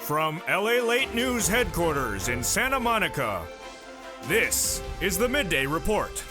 From Lalate News headquarters in Santa Monica, this is the Midday Report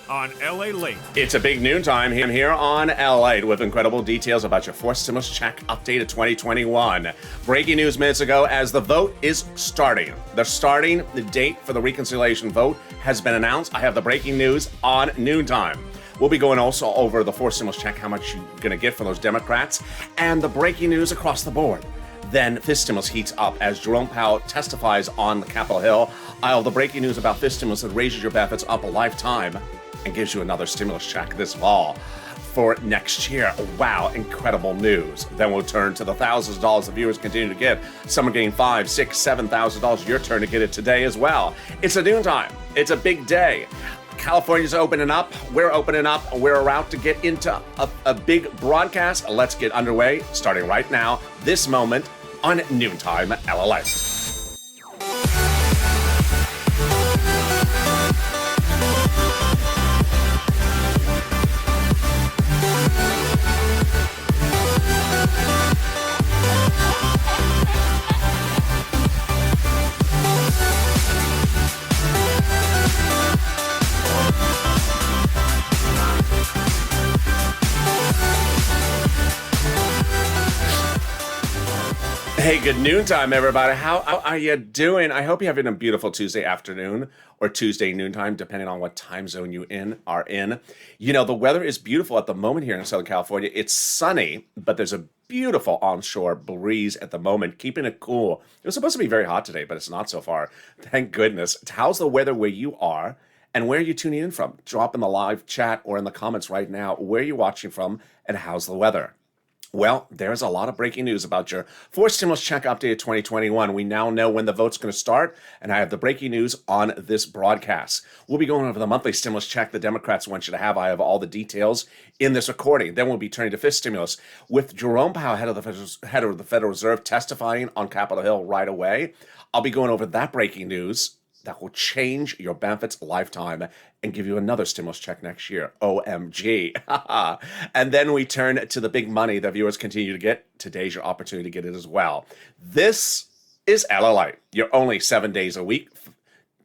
on Lalate. It's a big noontime here on Lalate with incredible details about your fourth stimulus check updated 2021. Breaking news minutes ago as the vote is starting. The date for the reconciliation vote has been announced. I have the breaking news on noontime. We'll be going also over the fourth stimulus check, how much you're going to get from those Democrats, and the breaking news across the board. Then this stimulus heats up as Jerome Powell testifies on the Capitol Hill. I'll have the breaking news about this stimulus that raises your benefits up a lifetime and gives you another stimulus check this fall for next year. Wow, incredible news. Then we'll turn to the thousands of dollars the viewers continue to get. Some are getting $5,000, $6,000, $7,000. Your turn to get it today as well. It's a noontime. It's a big day. California's opening up. We're opening up. We're about to get into a big broadcast. Let's get underway, starting right now, this moment on Noontime LLA. Hey, good noontime, everybody. How are you doing? I hope you're having a beautiful Tuesday afternoon or Tuesday noontime, depending on what time zone you are in. You know, the weather is beautiful at the moment here in Southern California. It's sunny, but there's a beautiful onshore breeze at the moment, keeping it cool. It was supposed to be very hot today, but it's not so far. Thank goodness. How's the weather where you are, and where are you tuning in from? Drop in the live chat or in the comments right now where you're watching from and how's the weather. Well, there's a lot of breaking news about your fourth stimulus check updated 2021. We now know when the vote's going to start, and I have the breaking news on this broadcast. We'll be going over the monthly stimulus check the Democrats want you to have. I have all the details in this recording. Then we'll be turning to fifth stimulus with Jerome Powell, head of the Federal Reserve, testifying on Capitol Hill right away. I'll be going over that breaking news that will change your benefits lifetime and give you another stimulus check next year. OMG. And then we turn to the big money that viewers continue to get. Today's your opportunity to get it as well. This is LLA, your only 7 days a week,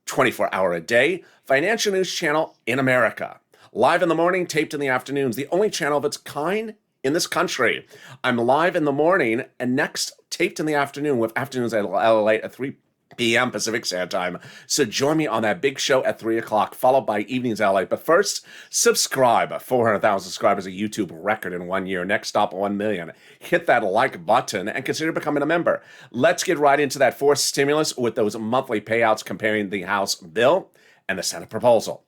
24-hour a day financial news channel in America. Live in the morning, taped in the afternoons, the only channel of its kind in this country. I'm live in the morning and next taped in the afternoon with afternoons at LLA at 3 p.m. Pacific Standard Time. So join me on that big show at 3 o'clock, followed by Evenings LA. But first, subscribe. 400,000 subscribers, a YouTube record in 1 year. Next stop, 1 million. Hit that like button and consider becoming a member. Let's get right into that fourth stimulus with those monthly payouts comparing the House bill and the Senate proposal.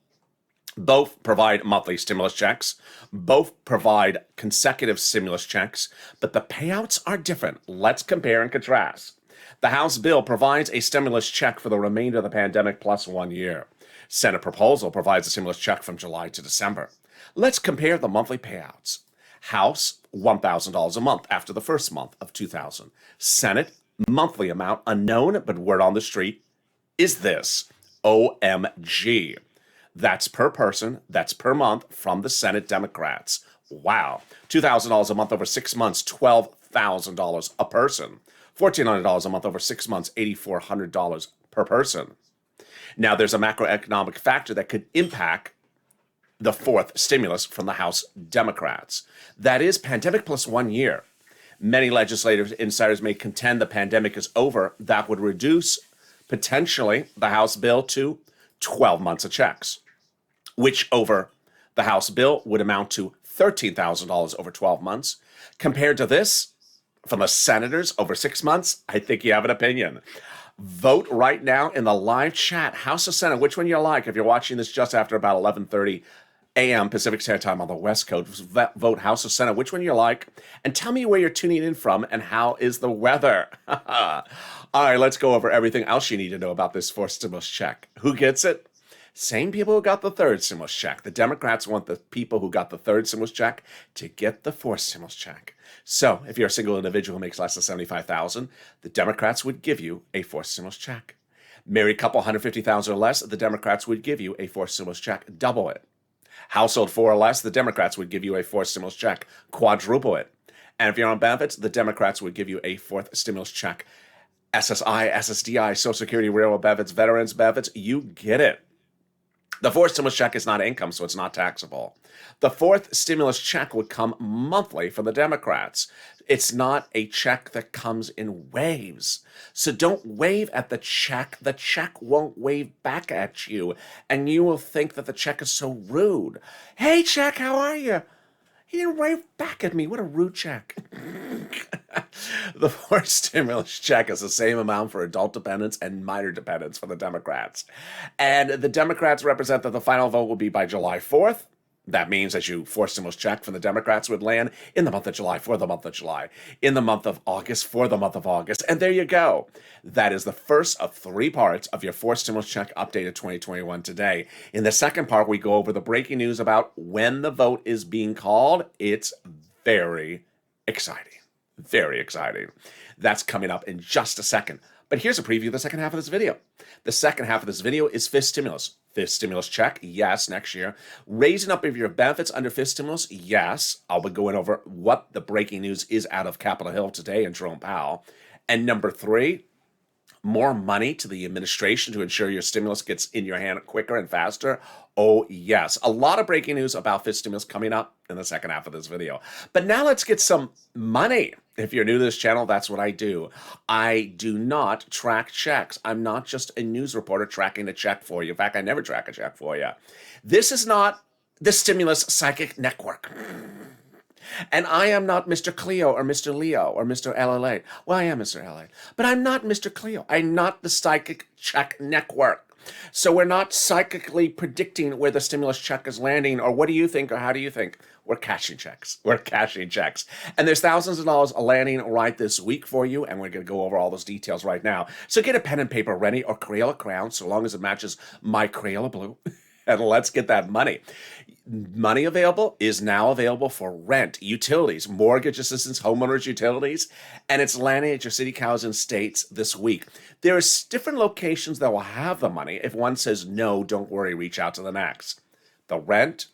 Both provide monthly stimulus checks. Both provide consecutive stimulus checks, but the payouts are different. Let's compare and contrast. The House bill provides a stimulus check for the remainder of the pandemic plus 1 year. Senate proposal provides a stimulus check from July to December. Let's compare the monthly payouts. House, $1,000 a month after the first month of $2,000. Senate, monthly amount unknown, but word on the street is this. OMG. That's per person, that's per month from the Senate Democrats. Wow. $2,000 a month over 6 months, $12,000 a person. $1,400 a month over 6 months, $8,400 per person. Now, there's a macroeconomic factor that could impact the fourth stimulus from the House Democrats. That is pandemic plus 1 year. Many legislators, insiders may contend the pandemic is over. That would reduce potentially the House bill to 12 months of checks, which over the House bill would amount to $13,000 over 12 months. Compared to this, from the senators over 6 months, I think you have an opinion. Vote right now in the live chat, House or Senate, which one you like. If you're watching this just after about 11:30 a.m. Pacific Standard Time on the West Coast, vote House or Senate, which one you like. And tell me where you're tuning in from and how is the weather. All right, let's go over everything else you need to know about this fourth stimulus check. Who gets it? Same people who got the third stimulus check. The Democrats want the people who got the third stimulus check to get the fourth stimulus check. So if you're a single individual who makes less than $75,000, the Democrats would give you a fourth stimulus check. Married couple, $150,000 or less, the Democrats would give you a fourth stimulus check, double it. Household 4 or less, the Democrats would give you a fourth stimulus check, quadruple it. And if you're on benefits, the Democrats would give you a fourth stimulus check, SSI, SSDI, Social Security, Railroad benefits, veterans benefits, you get it. The fourth stimulus check is not income, so it's not taxable. The fourth stimulus check would come monthly for the Democrats. It's not a check that comes in waves. So don't wave at the check. The check won't wave back at you, and you will think that the check is so rude. Hey, check, how are you? He didn't wave back at me. What a rude check. The fourth stimulus check is the same amount for adult dependents and minor dependents for the Democrats. And the Democrats represent that the final vote will be by July 4th. That means that your fourth stimulus check from the Democrats would land in the month of July for the month of July, in the month of August for the month of August. And there you go. That is the first of three parts of your fourth stimulus check updated 2021 today. In the second part, we go over the breaking news about when the vote is being called. It's very exciting. Very exciting. That's coming up in just a second. But here's a preview of the second half of this video. The second half of this video is fifth stimulus. Fifth stimulus check, yes, next year. Raising up of your benefits under fifth stimulus, yes. I'll be going over what the breaking news is out of Capitol Hill today and Jerome Powell. And number three, more money to the administration to ensure your stimulus gets in your hand quicker and faster. Oh, yes. A lot of breaking news about fifth stimulus coming up in the second half of this video. But now let's get some money. If you're new to this channel, that's what I do. I do not track checks. I'm not just a news reporter tracking a check for you. In fact, I never track a check for you. This is not the Stimulus Psychic Network. And I am not Mr. Cleo or Mr. Leo or Mr. Lalate. Well, I am Mr. Lalate, but I'm not Mr. Cleo. I'm not the Psychic Check Network. So we're not psychically predicting where the stimulus check is landing, or what do you think, or how do you think? We're cashing checks. We're cashing checks. And there's thousands of dollars landing right this week for you, and we're going to go over all those details right now. So get a pen and paper ready, or Crayola crayon, so long as it matches my Crayola blue. And let's get that money. Money available is now available for rent, utilities, mortgage assistance, homeowners utilities, and it's landing at your city, counties, and states this week. There are different locations that will have the money. If one says no, don't worry, reach out to the next. The rent,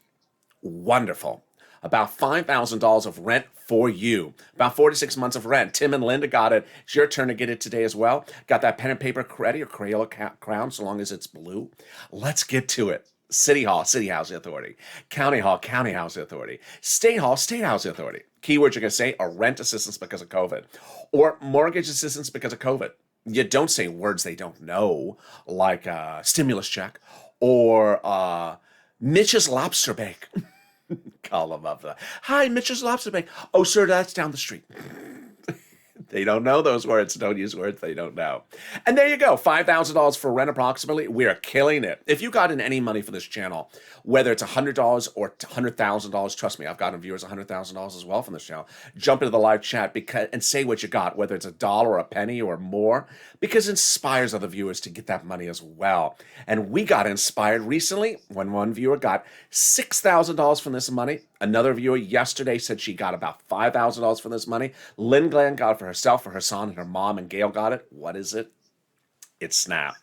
wonderful. About $5,000 of rent for you. About 4 to 6 months of rent. Tim and Linda got it. It's your turn to get it today as well. Got that pen and paper ready, or Crayola crown, so long as it's blue. Let's get to it. City Hall, City Housing Authority. County Hall, County Housing Authority. State Hall, State Housing Authority. Keywords you're going to say are rent assistance because of COVID, or mortgage assistance because of COVID. You don't say words they don't know, like stimulus check or Mitch's Lobster Bake. Call them up. Hi, Mitch's Lobster Bake. Oh, sir, that's down the street. They don't know those words. Don't use words they don't know. And there you go. $5,000 for rent approximately. We are killing it. If you got in any money for this channel, whether it's $100 or $100,000, trust me, I've gotten viewers $100,000 as well from this channel. Jump into the live chat and say what you got, whether it's a dollar, a penny, or more, because it inspires other viewers to get that money as well. And we got inspired recently when one viewer got $6,000 from this money. Another viewer yesterday said she got about $5,000 from this money. Lynn Glenn got it for herself, for her son, and her mom, and Gail got it. What is it? It's SNAP.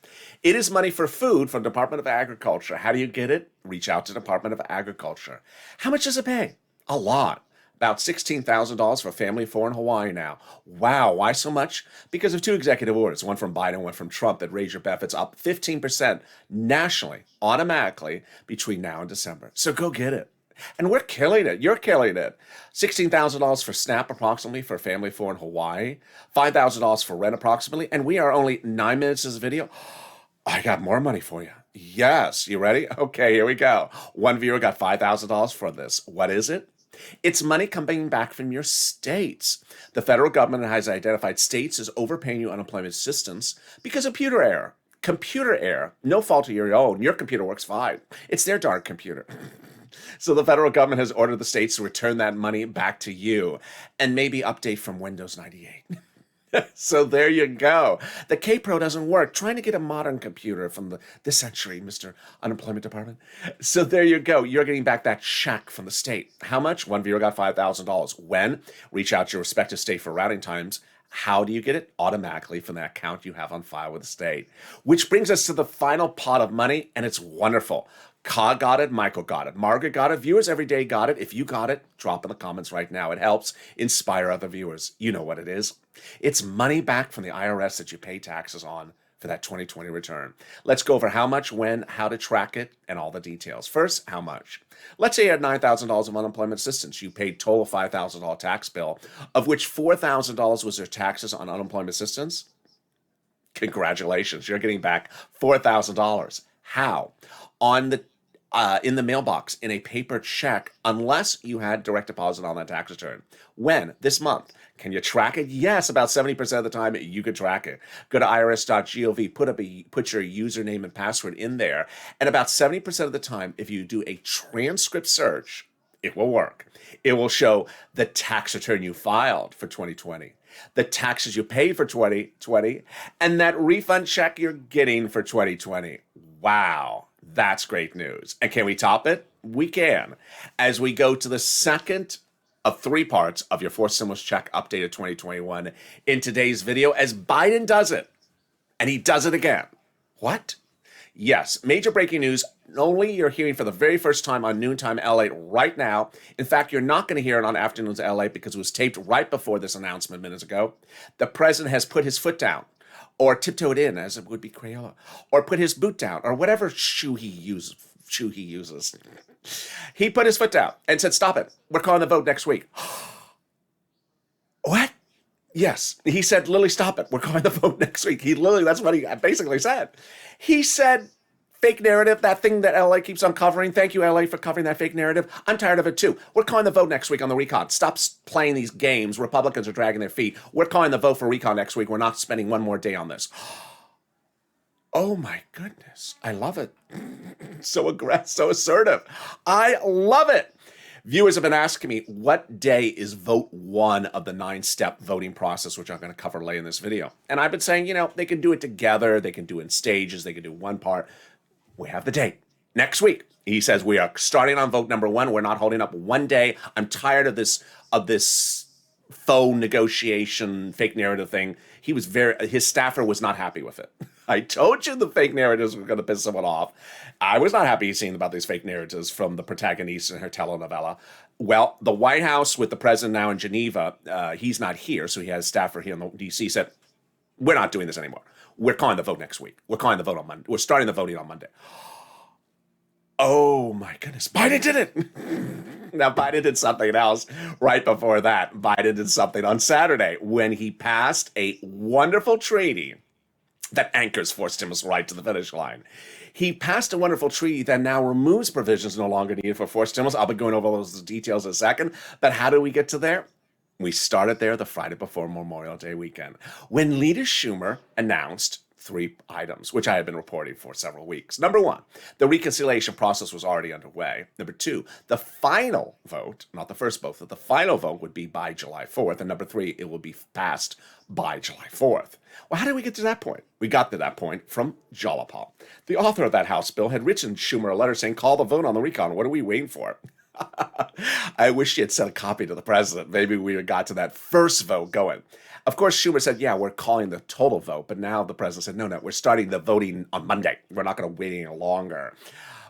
It is money for food from Department of Agriculture. How do you get it? Reach out to Department of Agriculture. How much does it pay? A lot. About $16,000 for a family of 4 in Hawaii now. Wow, why so much? Because of 2 executive orders, one from Biden, one from Trump, that raise your benefits up 15% nationally, automatically, between now and December. So go get it. And we're killing it. You're killing it. $16,000 for SNAP approximately for a family of 4 in Hawaii. $5,000 for rent approximately. And we are only 9 minutes of this video. I got more money for you. Yes. You ready? Okay, here we go. One viewer got $5,000 for this. What is it? It's money coming back from your states. The federal government has identified states as overpaying you unemployment assistance because of computer error. Computer error. No fault of your own. Your computer works fine. It's their darn computer. So the federal government has ordered the states to return that money back to you and maybe update from Windows 98. So there you go. The K-Pro doesn't work. Trying to get a modern computer from this century, Mr. Unemployment Department. So there you go. You're getting back that check from the state. How much? One viewer got $5,000. When? Reach out to your respective state for routing times. How do you get it? Automatically from the account you have on file with the state. Which brings us to the final pot of money, and it's wonderful. Ka got it, Michael got it, Margaret got it, viewers every day got it. If you got it, drop in the comments right now. It helps inspire other viewers. You know what it is. It's money back from the IRS that you pay taxes on for that 2020 return. Let's go over how much, when, how to track it, and all the details. First, how much? Let's say you had $9,000 of unemployment assistance. You paid total $5,000 tax bill, of which $4,000 was your taxes on unemployment assistance. Congratulations, you're getting back $4,000. How? On the in the mailbox in a paper check, unless you had direct deposit on that tax return. When? This month. Can you track it? Yes, about 70% of the time you can track it. Go to irs.gov, put your username and password in there, and about 70% of the time, if you do a transcript search, it will work. It will show the tax return you filed for 2020, the taxes you paid for 2020, and that refund check you're getting for 2020. Wow. That's great news. And can we top it? We can. As we go to the second of three parts of your fourth stimulus check updated 2021 in today's video, as Biden does it. And he does it again. What? Yes, major breaking news. Only you're hearing for the very first time on Noontime LA right now. In fact, you're not going to hear it on Afternoons LA because it was taped right before this announcement minutes ago. The president has put his foot down, or tiptoed in, as it would be Crayola, or put his boot down, or whatever shoe he uses. He put his foot down and said, stop it. We're calling the vote next week. What? Yes. He said, Lily, stop it. We're calling the vote next week. That's what he basically said. He said, fake narrative, that thing that LA keeps on covering. Thank you, LA, for covering that fake narrative. I'm tired of it too. We're calling the vote next week on the recon. Stop playing these games. Republicans are dragging their feet. We're calling the vote for recon next week. We're not spending one more day on this. Oh my goodness. I love it. So aggressive, so assertive. I love it. Viewers have been asking me, what day is vote one of the 9-step voting process, which I'm going to cover later in this video. And I've been saying, they can do it together. They can do it in stages. They can do one part. We have the date next week. He says we are starting on vote number one. We're not holding up one day. I'm tired of this faux negotiation, fake narrative thing. His staffer was not happy with it. I told you the fake narratives were going to piss someone off. I was not happy seeing about these fake narratives from the protagonist in her telenovela. Well, the White House with the president now in Geneva, he's not here, so he has a staffer here in the D.C. said, we're not doing this anymore. We're calling the vote next week. We're calling the vote on Monday. We're starting the voting on Monday. Oh my goodness. Biden did it. Now, Biden did something else right before that. Biden did something on Saturday when he passed a wonderful treaty that anchors forced stimulus right to the finish line. He passed a wonderful treaty that now removes provisions no longer needed for forced stimulus. I'll be going over those details in a second. But how do we get to there? We started there the Friday before Memorial Day weekend, when Leader Schumer announced 3 items, which I had been reporting for several weeks. Number 1, the reconciliation process was already underway. Number 2, the final vote, not the first vote, but the final vote would be by July 4th. And number 3, it will be passed by July 4th. Well, how did we get to that point? We got to that point from Jalapal. The author of that House bill had written Schumer a letter saying, call the vote on the recon. What are we waiting for? I wish she had sent a copy to the president. Maybe we had got to that first vote going. Of course, Schumer said, yeah, we're calling the total vote. But now the president said, no, we're starting the voting on Monday. We're not going to wait any longer.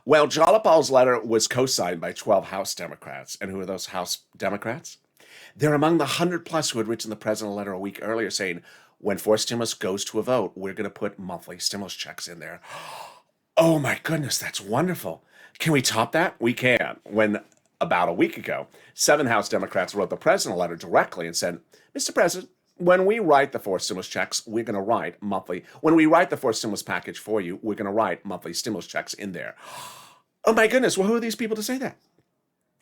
Well, Jalapal's letter was co-signed by 12 House Democrats. And who are those House Democrats? They're among the 100+ who had written the president a letter a week earlier saying, when forced stimulus goes to a vote, we're going to put monthly stimulus checks in there. Oh my goodness, that's wonderful. Can we top that? We can. When about a week ago, 7 House Democrats wrote the president a letter directly and said, Mr. President, when we write the forced stimulus checks, we're going to write monthly. When we write the forced stimulus package for you, we're going to write monthly stimulus checks in there. Oh my goodness, well, who are these people to say that?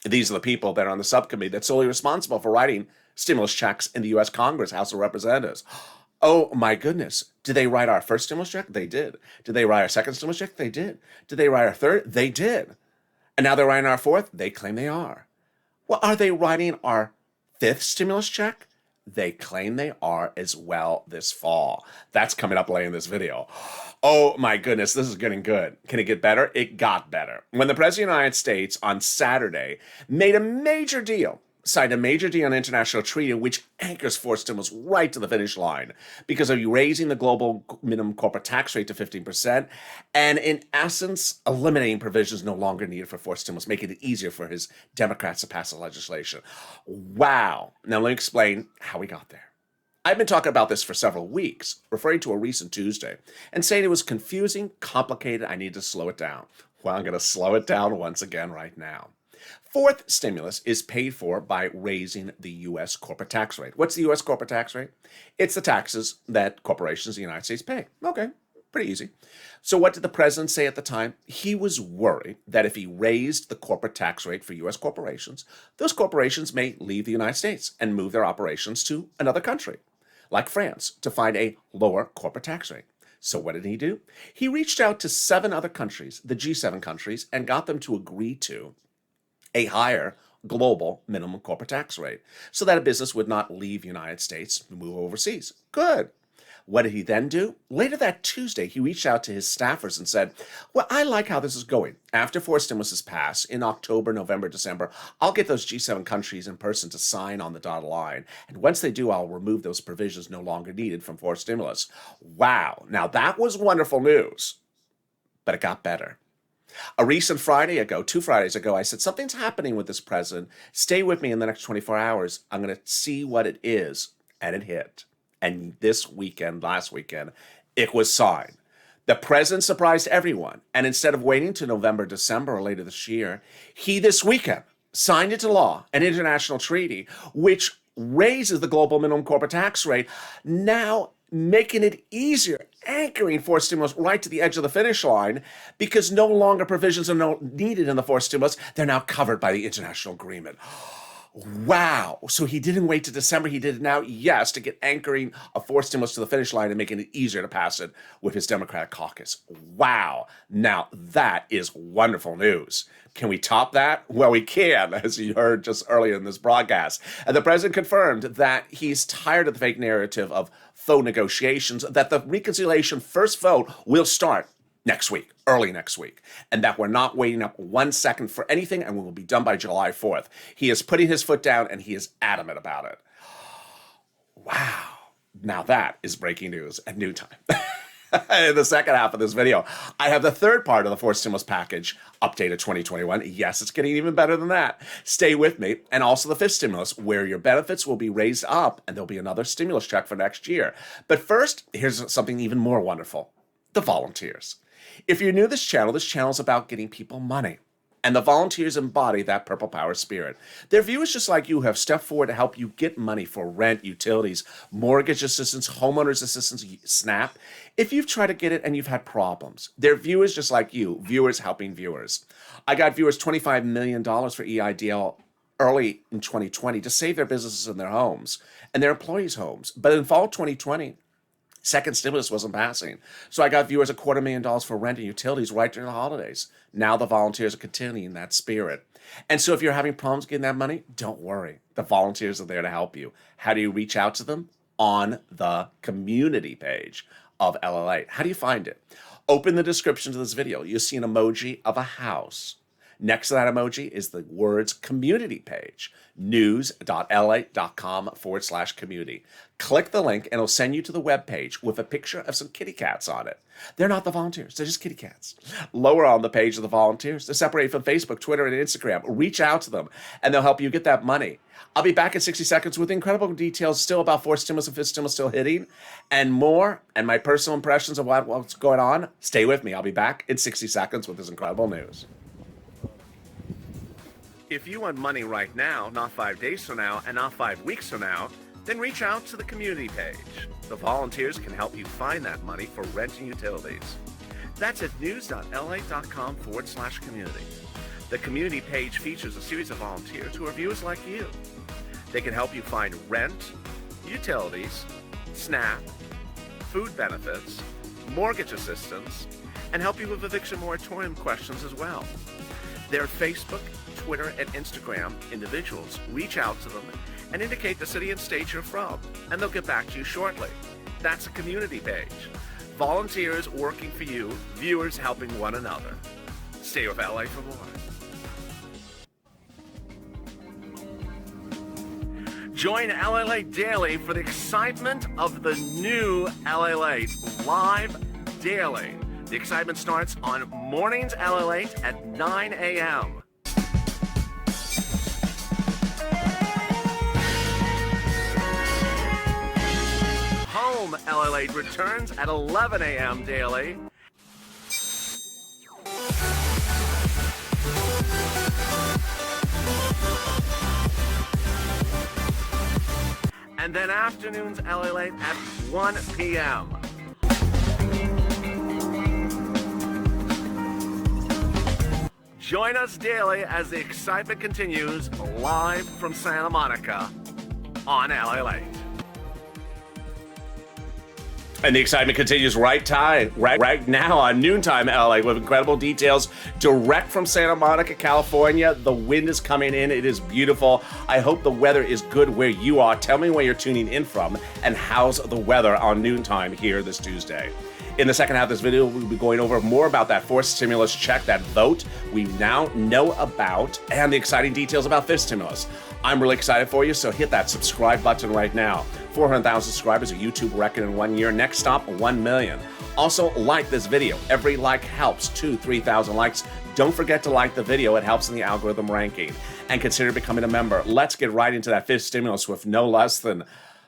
These are the people that are on the subcommittee that's solely responsible for writing stimulus checks in the U.S. Congress, House of Representatives. Oh my goodness. Did they write our first stimulus check? They did. Did they write our second stimulus check? They did. Did they write our third? They did. And now they're writing our fourth? They claim they are. Well, are they writing our 5th stimulus check? They claim they are as well this fall. That's coming up later in this video. Oh my goodness, this is getting good. Can it get better? It got better. When the President of the United States on Saturday made a major deal signed a major deal on international treaty which anchors forced stimulus right to the finish line because of you raising the global minimum corporate tax rate to 15% and, in essence, eliminating provisions no longer needed for forced stimulus, making it easier for his Democrats to pass the legislation. Wow. Now, let me explain how we got there. I've been talking about this for several weeks, referring to a recent Tuesday, and saying it was confusing, complicated, I need to slow it down. Well, I'm going to slow it down once again right now. Fourth stimulus is paid for by raising the U.S. corporate tax rate. What's the U.S. corporate tax rate? It's the taxes that corporations in the United States pay. Okay, pretty easy. So what did the president say at the time? He was worried that if he raised the corporate tax rate for U.S. corporations, those corporations may leave the United States and move their operations to another country, like France, to find a lower corporate tax rate. So what did he do? He reached out to 7 other countries, the G7 countries, and got them to agree to a higher global minimum corporate tax rate so that a business would not leave the United States and move overseas. Good. What did he then do? Later that Tuesday, he reached out to his staffers and said, well, I like how this is going. After forced stimulus is passed in October, November, December, I'll get those G7 countries in person to sign on the dotted line. And once they do, I'll remove those provisions no longer needed from forced stimulus. Wow. Now that was wonderful news, but it got better. A recent Friday ago, 2 Fridays ago, I said, something's happening with this president. Stay with me in the next 24 hours. I'm going to see what it is. And it hit. And this weekend, last weekend, it was signed. The president surprised everyone. And instead of waiting to November, December, or later this year, he this weekend signed into law an international treaty which raises the global minimum corporate tax rate, now making it easier, anchoring forced stimulus right to the edge of the finish line because no longer provisions are needed in the forced stimulus. They're now covered by the international agreement. Wow. So he didn't wait to December. He did it now, yes, to get anchoring a forced stimulus to the finish line and making it easier to pass it with his Democratic caucus. Wow. Now, that is wonderful news. Can we top that? Well, we can, as you heard just earlier in this broadcast. And the president confirmed that he's tired of the fake narrative of faux negotiations, that the reconciliation first vote will start next week, early next week, and that we're not waiting up 1 second for anything, and we will be done by July 4th. He is putting his foot down, and he is adamant about it. Wow. Now that is breaking news at noon time. In the second half of this video, I have the third part of the forced stimulus package, updated 2021. Yes, it's getting even better than that. Stay with me. And also the fifth stimulus, where your benefits will be raised up, and there'll be another stimulus check for next year. But first, here's something even more wonderful. The volunteers. If you're new to this channel is about getting people money. And the volunteers embody that purple power spirit. They're viewers just like you who have stepped forward to help you get money for rent, utilities, mortgage assistance, homeowners assistance, SNAP. If you've tried to get it and you've had problems, they're viewers just like you, viewers helping viewers. I got viewers $25 million for EIDL early in 2020 to save their businesses and their homes and their employees' homes. But in fall 2020, second stimulus wasn't passing. So I got viewers $250,000 for rent and utilities right during the holidays. Now the volunteers are continuing that spirit. And so if you're having problems getting that money, don't worry. The volunteers are there to help you. How do you reach out to them? On the community page of Lalate. How do you find it? Open the description to this video. You'll see an emoji of a house. Next to that emoji is the words community page, news.lalate.com/community. Click the link and it'll send you to the web page with a picture of some kitty cats on it. They're not the volunteers, they're just kitty cats. Lower on the page of the volunteers, they're separated from Facebook, Twitter, and Instagram. Reach out to them and they'll help you get that money. I'll be back in 60 seconds with incredible details still about fourth stimulus and fifth stimulus still hitting and more, and my personal impressions of what's going on. Stay with me. I'll be back in 60 seconds with this incredible news. If you want money right now, not 5 days from now, and not 5 weeks from now, then reach out to the community page. The volunteers can help you find that money for rent and utilities. That's at news.lalate.com/community. The community page features a series of volunteers who are viewers like you. They can help you find rent, utilities, SNAP, food benefits, mortgage assistance, and help you with eviction moratorium questions as well. Their Facebook, Twitter, and Instagram individuals reach out to them and indicate the city and state you're from, and they'll get back to you shortly. That's a community page. Volunteers working for you, viewers helping one another. Stay with LA for more. Join Lalate Daily for the excitement of the new Lalate live daily. The excitement starts on mornings Lalate at 9 a.m. Home Lalate returns at 11 a.m. daily. And then afternoons Lalate at 1 p.m. Join us daily as the excitement continues live from Santa Monica on Lalate. And the excitement continues right now on Noontime LA with incredible details direct from Santa Monica, California. The wind is coming in. It is beautiful. I hope the weather is good where you are. Tell me where you're tuning in from and how's the weather on Noontime here this Tuesday. In the second half of this video, we'll be going over more about that fourth stimulus check, that vote we now know about, and the exciting details about fifth stimulus. I'm really excited for you, so hit that subscribe button right now. 400,000 subscribers, a YouTube record in 1 year. Next stop, 1 million. Also, like this video. Every like helps. 3,000 likes. Don't forget to like the video. It helps in the algorithm ranking. And consider becoming a member. Let's get right into that fifth stimulus with no less than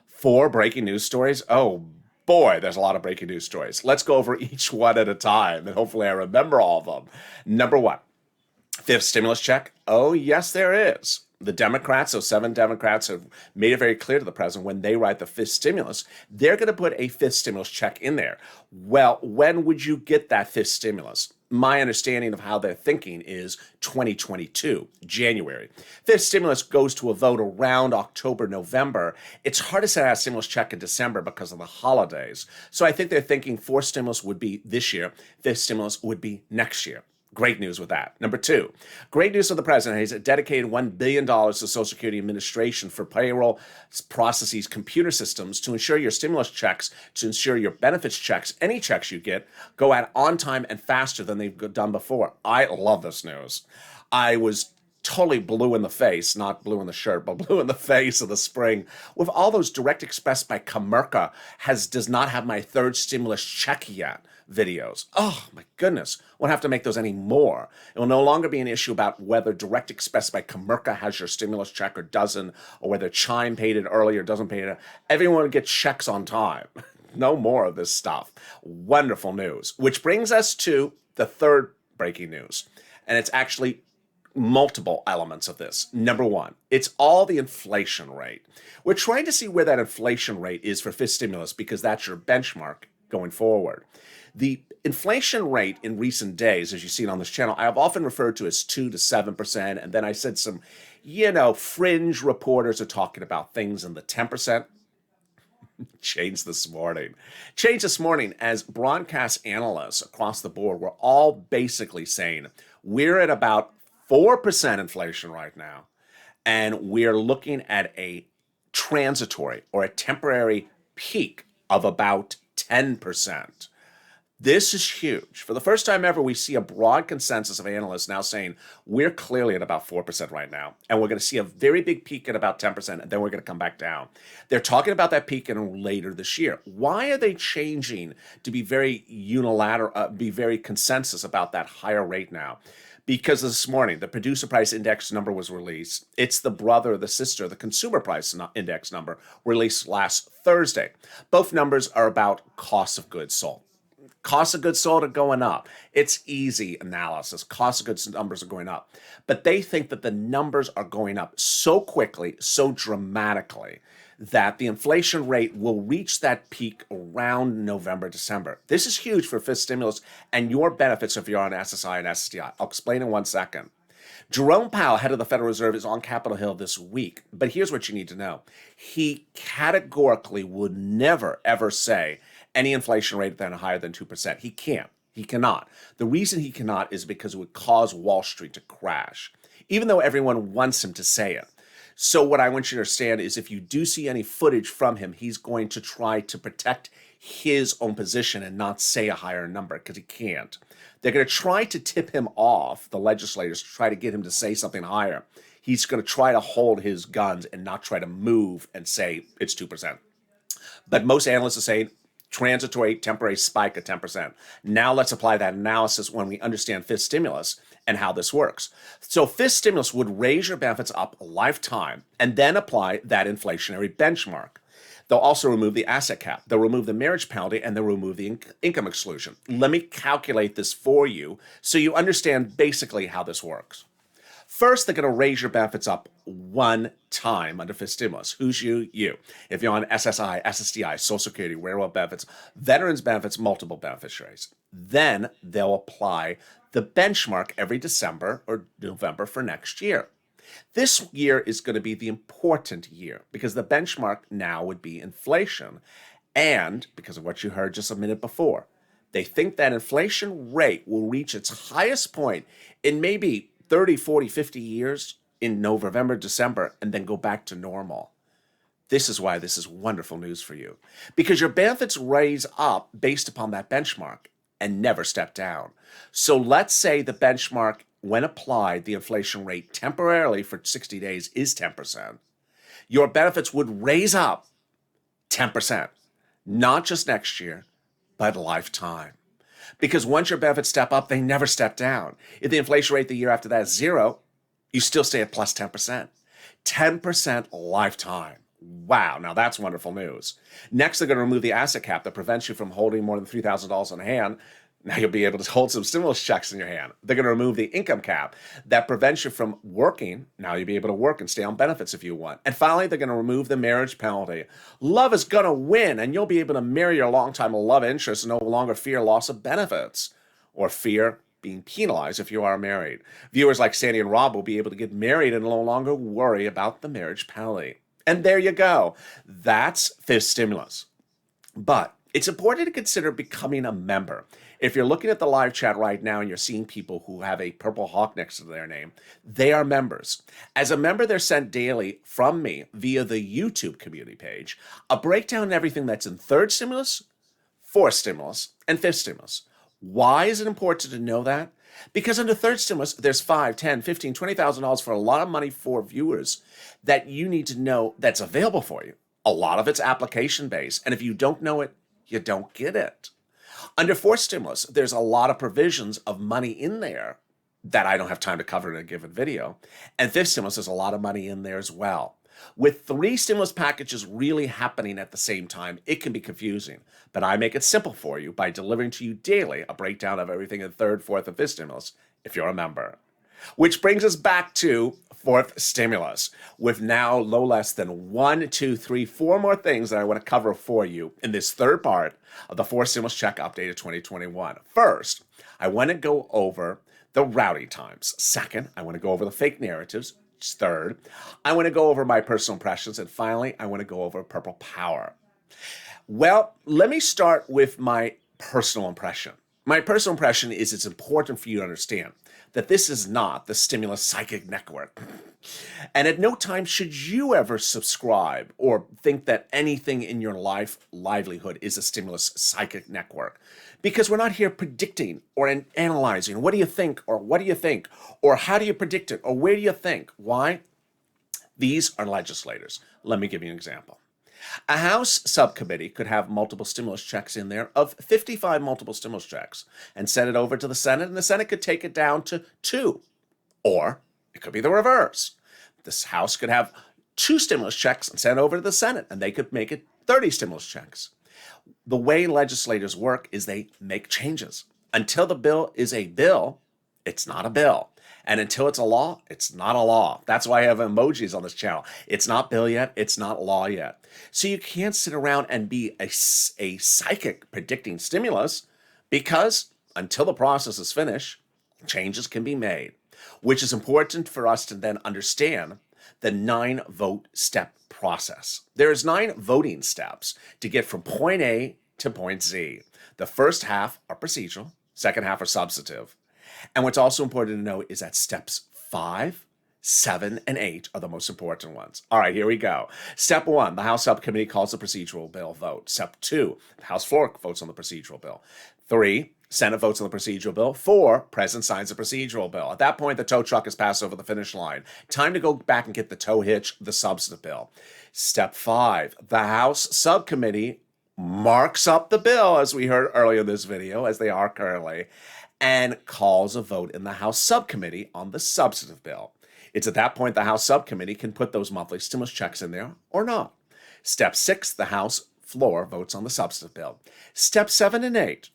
4 breaking news stories. Oh, boy, there's a lot of breaking news stories. Let's go over each one at a time, and hopefully I remember all of them. Number 1, fifth stimulus check. Oh, yes, there is. The Democrats, so 7 Democrats, have made it very clear to the president when they write the fifth stimulus, they're going to put a fifth stimulus check in there. Well, when would you get that fifth stimulus? My understanding of how they're thinking is 2022, January. Fifth stimulus goes to a vote around October, November. It's hard to send out a stimulus check in December because of the holidays. So I think they're thinking fourth stimulus would be this year, fifth stimulus would be next year. Great news with that. Number 2, great news of the president. He's dedicated $1 billion to Social Security Administration for payroll processes, computer systems to ensure your stimulus checks, to ensure your benefits checks, any checks you get, go out on time and faster than they've done before. I love this news. I was totally blue in the face, not blue in the shirt, but blue in the face of the spring with all those Direct Express by Comerica does not have my third stimulus check yet videos. Oh my goodness, won't have to make those anymore. It will no longer be an issue about whether Direct Express by Comerica has your stimulus check or doesn't, or whether Chime paid it early or doesn't pay it. Everyone gets checks on time. No more of this stuff. Wonderful news. Which brings us to the third breaking news. And it's actually multiple elements of this. Number 1, it's all the inflation rate. We're trying to see where that inflation rate is for fifth stimulus because that's your benchmark going forward. The inflation rate in recent days, as you've seen on this channel, I have often referred to as 2 to 7%. And then I said some, fringe reporters are talking about things in the 10%. Changed this morning as broadcast analysts across the board were all basically saying we're at about 4% inflation right now. And we're looking at a transitory or a temporary peak of about 10%. This is huge. For the first time ever, we see a broad consensus of analysts now saying we're clearly at about 4% right now, and we're going to see a very big peak at about 10%, and then we're going to come back down. They're talking about that peak in later this year. Why are they changing to be very unilateral, be very consensus about that higher rate now? Because this morning, the producer price index number was released. It's the sister, the consumer price index number released last Thursday. Both numbers are about cost of goods sold. Cost of goods sold are going up. It's easy analysis. Cost of goods numbers are going up. But they think that the numbers are going up so quickly, so dramatically, that the inflation rate will reach that peak around November, December. This is huge for fifth stimulus and your benefits if you're on SSI and SSDI. I'll explain in 1 second. Jerome Powell, head of the Federal Reserve, is on Capitol Hill this week. But here's what you need to know. He categorically would never, ever say any inflation rate then higher than 2%. He can't. He cannot. The reason he cannot is because it would cause Wall Street to crash, even though everyone wants him to say it. So what I want you to understand is if you do see any footage from him, he's going to try to protect his own position and not say a higher number because he can't. They're going to try to tip him off, the legislators, to try to get him to say something higher. he's going to try to hold his guns and not try to move and say it's 2%. But most analysts are saying transitory, temporary spike of 10%. Now let's apply that analysis when we understand fifth stimulus and how this works. So fifth stimulus would raise your benefits up a lifetime and then apply that inflationary benchmark. They'll also remove the asset cap. They'll remove the marriage penalty, and they'll remove the income exclusion. Let me calculate this for you so you understand basically how this works. First, they're going to raise your benefits up one time under fifth stimulus. Who's you? You. If you're on SSI, SSDI, Social Security, railroad benefits, veterans benefits, multiple beneficiaries. Then they'll apply the benchmark every December or November for next year. This year is going to be the important year because the benchmark now would be inflation. And because of what you heard just a minute before, they think that inflation rate will reach its highest point in maybe 30, 40, 50 years in November, December, and then go back to normal. This is why this is wonderful news for you, because your benefits raise up based upon that benchmark and never step down. So let's say the benchmark, when applied, the inflation rate temporarily for 60 days is 10%. Your benefits would raise up 10%, not just next year, but lifetime. Because once your benefits step up, they never step down. If the inflation rate the year after that is 0, you still stay at plus 10%. 10% lifetime. Wow, now that's wonderful news. Next, they're going to remove the asset cap that prevents you from holding more than $3,000 in hand. Now you'll be able to hold some stimulus checks in your hand. They're going to remove the income cap that prevents you from working. Now you'll be able to work and stay on benefits if you want. And finally, they're going to remove the marriage penalty. Love is going to win, and you'll be able to marry your longtime love interest and no longer fear loss of benefits or fear being penalized if you are married. Viewers like Sandy and Rob will be able to get married and no longer worry about the marriage penalty. And there you go. That's fifth stimulus. But it's important to consider becoming a member. If you're looking at the live chat right now and you're seeing people who have a purple hawk next to their name, they are members. As a member, they're sent daily from me via the YouTube community page, a breakdown of everything that's in third stimulus, fourth stimulus, and fifth stimulus. Why is it important to know that? Because under third stimulus, there's $5, $10, $15, $20,000 for a lot of money for viewers that you need to know that's available for you. A lot of it's application-based, and if you don't know it, you don't get it. Under fourth stimulus, there's a lot of provisions of money in there that I don't have time to cover in a given video. And fifth stimulus, there's a lot of money in there as well. With 3 stimulus packages really happening at the same time, it can be confusing. But I make it simple for you by delivering to you daily a breakdown of everything in third, fourth, and fifth stimulus if you're a member. Which brings us back to fourth stimulus, with now no less than 1, 2, 3, 4 more things that I want to cover for you in this third part of the fourth stimulus check update of 2021. First, I want to go over the routing times. Second, I want to go over the fake narratives. Third, I want to go over my personal impressions. And finally, I want to go over purple power. Well, let me start with my personal impression. My personal impression is it's important for you to understand that this is not the stimulus psychic network. And at no time should you ever subscribe or think that anything in your livelihood is a stimulus psychic network. Because we're not here predicting or analyzing. What do you think? Or what do you think? Or how do you predict it? Or where do you think? Why? These are legislators. Let me give you an example. A House subcommittee could have multiple stimulus checks in there of 55 multiple stimulus checks and send it over to the Senate, and the Senate could take it down to 2. Or it could be the reverse. This House could have 2 stimulus checks and send it over to the Senate, and they could make it 30 stimulus checks. The way legislators work is they make changes. Until the bill is a bill, it's not a bill. And until it's a law, it's not a law. That's why I have emojis on this channel. It's not bill yet. It's not law yet. So you can't sit around and be a psychic predicting stimulus, because until the process is finished, changes can be made, which is important for us to then understand the 9-vote step process. There's 9 voting steps to get from point A to point Z. The first half are procedural, second half are substantive. And what's also important to know is that steps 5, 7 and 8 are the most important ones. All right, here we go. Step 1, the House subcommittee calls the procedural bill vote. Step 2, the House floor votes on the procedural bill. 3, Senate votes on the procedural bill. 4, President signs the procedural bill. At that point, the tow truck is passed over the finish line. Time to go back and get the tow hitch, the substantive bill. Step 5, the House subcommittee marks up the bill, as we heard earlier in this video, as they are currently, and calls a vote in the House subcommittee on the substantive bill. It's at that point the House subcommittee can put those monthly stimulus checks in there or not. Step 6, the House floor votes on the substantive bill. Step 7 and 8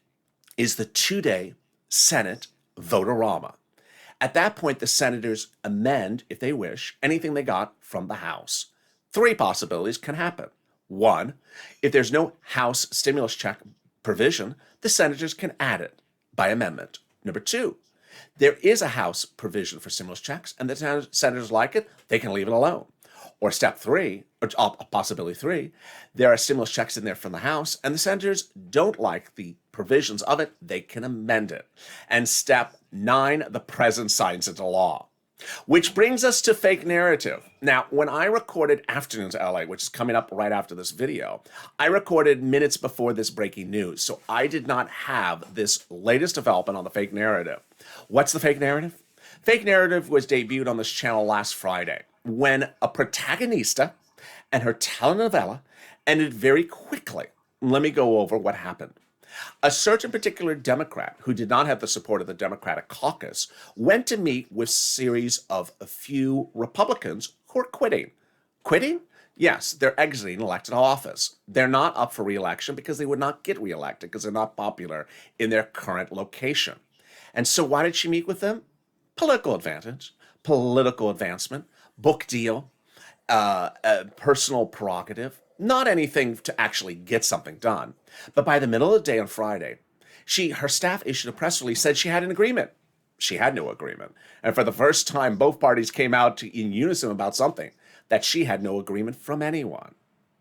is the 2-day Senate vote-a-rama. At that point, the senators amend, if they wish, anything they got from the House. 3 possibilities can happen. 1, if there's no House stimulus check provision, the senators can add it by amendment. Number 2, there is a House provision for stimulus checks, and the senators like it, they can leave it alone. Or step 3, or possibility 3, there are stimulus checks in there from the House, and the senators don't like the provisions of it, they can amend it. And step 9, the president signs into law. Which brings us to fake narrative. Now, when I recorded Afternoons LA, which is coming up right after this video, I recorded minutes before this breaking news, so I did not have this latest development on the fake narrative. What's the fake narrative? Fake narrative was debuted on this channel last Friday when a protagonista and her telenovela ended very quickly. Let me go over what happened. A certain particular Democrat who did not have the support of the Democratic caucus went to meet with a series of a few Republicans who are quitting. Quitting? Yes, they're exiting elected office. They're not up for re-election because they would not get re-elected because they're not popular in their current location. And so why did she meet with them? Political advantage, political advancement, book deal, personal prerogative. Not anything to actually get something done. But by the middle of the day on Friday, her staff issued a press release, said she had an agreement. She had no agreement. And for the first time, both parties came out in unison about something, that she had no agreement from anyone.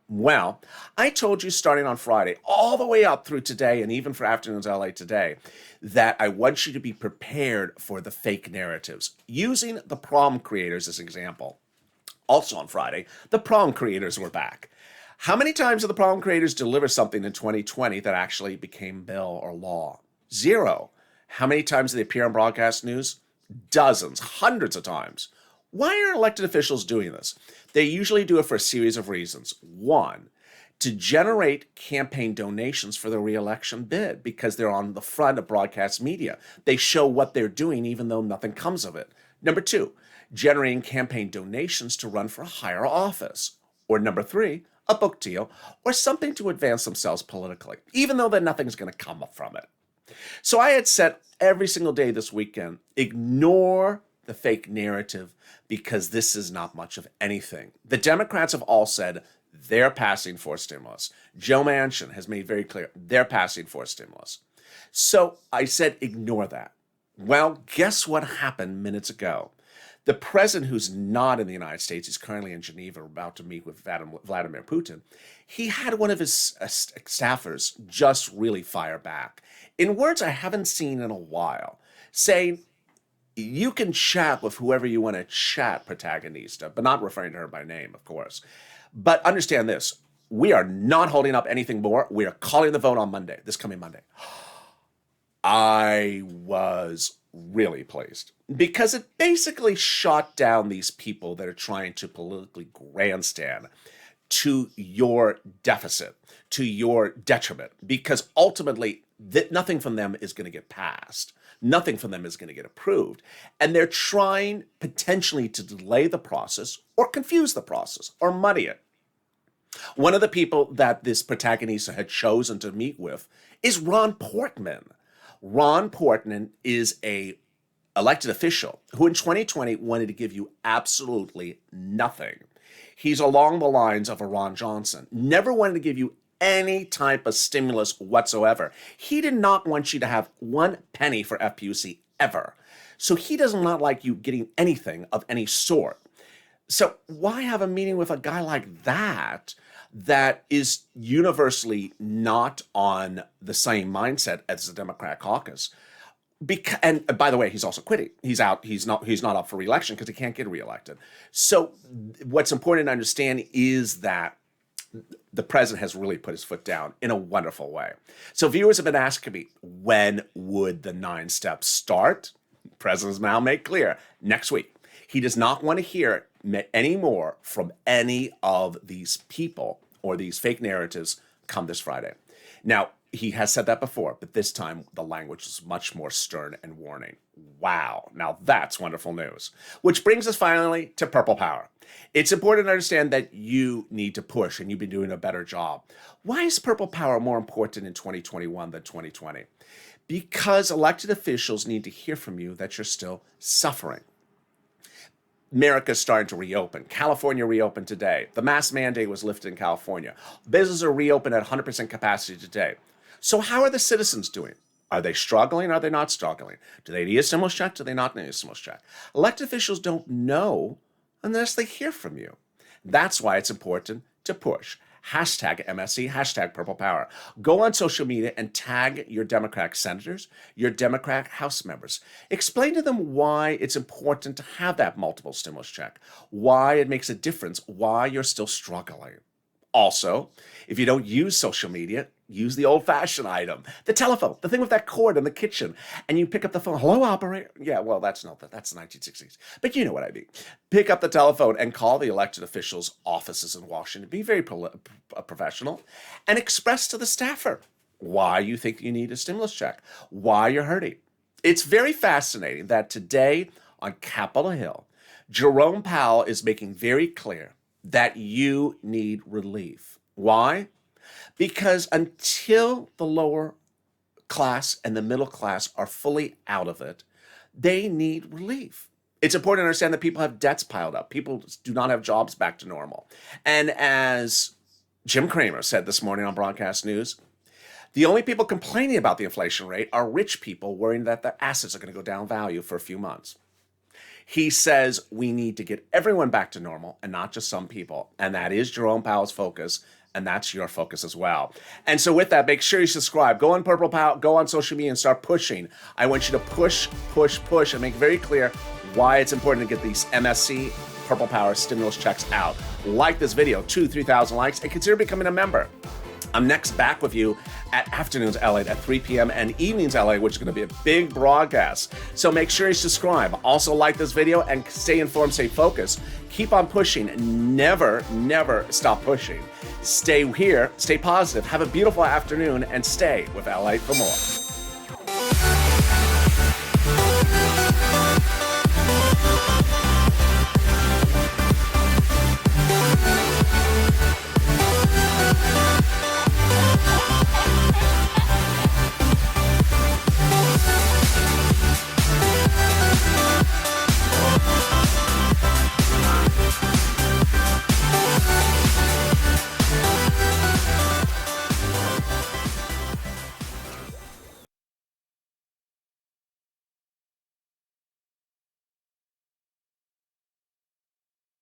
Well, I told you starting on Friday, all the way up through today, and even for Afternoons LA today, that I want you to be prepared for the fake narratives, using the problem creators as an example. Also on Friday, the problem creators were back. How many times did the problem creators deliver something in 2020 that actually became bill or law? 0. How many times did they appear on broadcast news? Dozens, hundreds of times. Why are elected officials doing this? They usually do it for a series of reasons. 1, to generate campaign donations for the re-election bid because they're on the front of broadcast media. They show what they're doing even though nothing comes of it. Number 2, generating campaign donations to run for a higher office. Or number 3, a book deal, or something to advance themselves politically, even though then nothing's going to come up from it. So I had said every single day this weekend, ignore the fake narrative because this is not much of anything. The Democrats have all said they're passing for stimulus. Joe Manchin has made very clear they're passing for stimulus. So I said ignore that. Well, guess what happened minutes ago? The president, who's not in the United States, he's currently in Geneva about to meet with Vladimir Putin, he had one of his staffers just really fire back in words I haven't seen in a while, saying, you can chat with whoever you want to chat, protagonista, but not referring to her by name, of course. But understand this, we are not holding up anything more. We are calling the vote on Monday, this coming Monday. I was really pleased because it basically shot down these people that are trying to politically grandstand to your deficit, to your detriment, because ultimately nothing from them is going to get passed. Nothing from them is going to get approved. And they're trying potentially to delay the process or confuse the process or muddy it. One of the people that this protagonista had chosen to meet with is Ron Portman. Ron Portman is a elected official who in 2020 wanted to give you absolutely nothing. He's along the lines of a Ron Johnson, never wanted to give you any type of stimulus whatsoever. He did not want you to have 1 penny for FPUC ever. So he does not like you getting anything of any sort. So why have a meeting with a guy like that that is universally not on the same mindset as the Democratic caucus? And by the way, he's also quitting. He's out. He's not up for re-election because he can't get reelected. So what's important to understand is that the president has really put his foot down in a wonderful way. So viewers have been asking me, when would the 9 steps start? The president's now made clear, next week. He does not want to hear any more from any of these people or these fake narratives come this Friday. Now, he has said that before, but this time the language is much more stern and warning. Wow. Now that's wonderful news. Which brings us finally to Purple Power. It's important to understand that you need to push, and you've been doing a better job. Why is Purple Power more important in 2021 than 2020? Because elected officials need to hear from you that you're still suffering. America's starting to reopen. California reopened today. The mask mandate was lifted in California. Businesses are reopened at 100% capacity today. So how are the citizens doing? Are they struggling? Are they not struggling? Do they need a stimulus check? Do they not need a stimulus check? Elected officials don't know unless they hear from you. That's why it's important to push. Hashtag MSC, hashtag Purple Power. Go on social media and tag your Democratic senators, your Democratic House members. Explain to them why it's important to have that multiple stimulus check, why it makes a difference, why you're still struggling. Also, if you don't use social media, use the old-fashioned item, the telephone, the thing with that cord in the kitchen, and you pick up the phone. Hello, operator. Yeah, well, that's the 1960s, but you know what I mean. Pick up the telephone and call the elected officials' offices in Washington. Be very professional and express to the staffer why you think you need a stimulus check, why you're hurting. It's very fascinating that today on Capitol Hill, Jerome Powell is making very clear that you need relief. Why? Because until the lower class and the middle class are fully out of it, they need relief. It's important to understand that people have debts piled up. People do not have jobs back to normal. And as Jim Cramer said this morning on Broadcast News, the only people complaining about the inflation rate are rich people worrying that their assets are going to go down value for a few months. He says we need to get everyone back to normal and not just some people. And that is Jerome Powell's focus. And that's your focus as well. And so with that, make sure you subscribe. Go on Purple Power, go on social media and start pushing. I want you to push, and make very clear why it's important to get these MSC Purple Power stimulus checks out. Like this video, 2,000-3,000 likes, and consider becoming a member. I'm next back with you at Afternoons LA at 3 p.m. and Evenings LA, which is going to be a big broadcast. So make sure you subscribe. Also like this video and stay informed, stay focused. Keep on pushing. Never, never stop pushing. Stay here, stay positive, have a beautiful afternoon, and stay with LA for more.